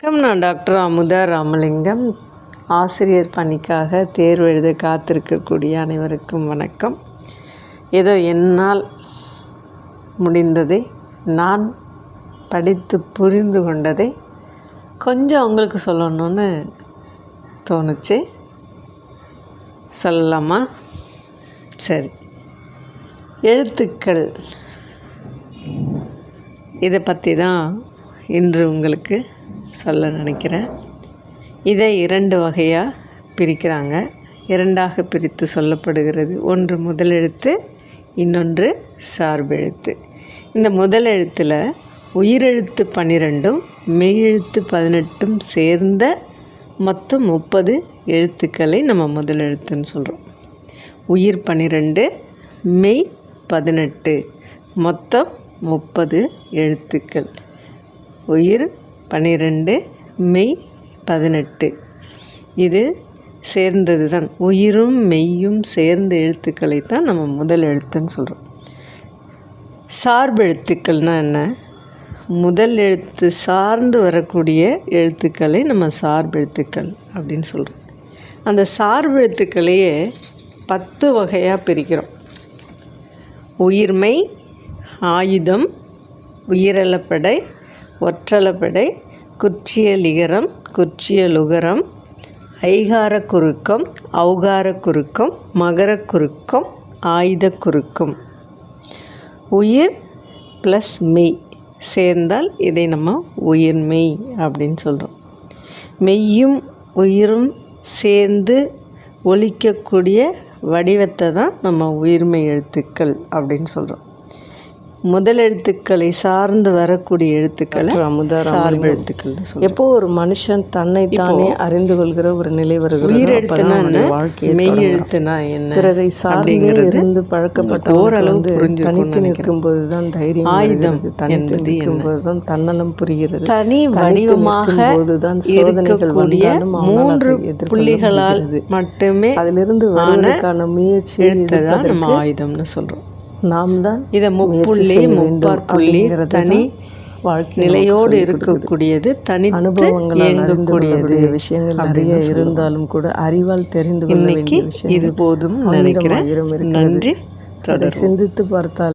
வணக்கம். நான் டாக்டர் அமுதா ராமலிங்கம். ஆசிரியர் பணிக்காக தேர்வு எழுத காத்திருக்கக்கூடிய அனைவருக்கும் வணக்கம். ஏதோ என்னால் முடிந்ததை, நான் படித்து புரிந்து கொண்டதை கொஞ்சம் உங்களுக்கு சொல்லணும்னு தோணுச்சு. சொல்லலாமா? சரி. எழுத்துக்கள் இதை பற்றி தான் இன்று உங்களுக்கு சொல்ல நினைக்கிறேன். இதை 2 வகையாக பிரிக்கிறாங்க. 2ஆக பிரித்து சொல்லப்படுகிறது. ஒன்று முதல் எழுத்து, இன்னொன்று சார்பெழுத்து. இந்த முதல் எழுத்தில் உயிரெழுத்து 12ம் மெய்யெழுத்து 18ம் சேர்ந்த மொத்தம் 30 எழுத்துக்களை நம்ம முதல் எழுத்துன்னு சொல்கிறோம். உயிர் 12, மெய் 18, மொத்தம் 30 எழுத்துக்கள். உயிர் 12, மெய் 18, இது சேர்ந்தது தான். உயிரும் மெய்யும் சேர்ந்த எழுத்துக்களை தான் நம்ம முதல் எழுத்துன்னு சொல்கிறோம். சார்பெழுத்துக்கள்னால் என்ன? முதல் எழுத்து சார்ந்து வரக்கூடிய எழுத்துக்களை நம்ம சார்பெழுத்துக்கள் அப்படின்னு சொல்கிறோம். அந்த சார்பெழுத்துக்களையே 10 வகையாக பிரிக்கிறோம். உயிர்மெய், ஆயுதம், உயிரெழப்படை, ஒற்றளபடை, குற்றியலிகரம், குற்றியலுகரம், ஐகார குறுக்கம், ஔகார குறுக்கம், மகர குறுக்கம், ஆயுத குறுக்கம். உயிர் ப்ளஸ் மெய் சேர்ந்தால் இதை நம்ம உயிர்மெய் அப்படின்னு சொல்கிறோம். மெய்யும் உயிரும் சேர்ந்து ஒலிக்கக்கூடிய வடிவத்தை தான் நம்ம உயிர்மெய் எழுத்துக்கள் அப்படின்னு சொல்கிறோம். முதல் எழுத்துக்களை சார்ந்து வரக்கூடிய எழுத்துக்களை சார்பு எழுத்துக்கள். எப்போ ஒரு மனுஷன் தன்னை தானே அறிந்து கொள்கிற ஒரு நிலை வருகிறது. உயிரெழுத்துனா வாழ்க்கை, மெய் எழுத்துனா என்ன, பிறரை சார்ந்து இருந்து பழக்கப்பட்ட ஓரளவு தனித்து நிற்கும் போதுதான் தைரியம். ஆயுதம் தனித்து நிற்கும் போதுதான் தன்னலம் புரிகிறது. தனி வடிவமாக இருக்கக்கூடிய 3 புள்ளிகளால் மட்டுமே அதிலிருந்து வருவதற்கான முயற்சி எழுத்துதான் நம்ம ஆயுதம்னு சொல்கிறோம். நாம் தான் இதை முப்புள்ளி, முப்பாற்புள்ளி, தனி வாழ்க்கை நிலையோடு இருக்கக்கூடியது, தனி அனுபவங்கள் இயங்கக்கூடியது. விஷயங்கள் நிறைய இருந்தாலும் கூட அறிவால் தெரிந்து கொள்ள வேண்டிய விஷயம் இது போதும் நினைக்கிறேன். நன்றி. தொடர்ந்து சிந்தித்து பார்த்தால்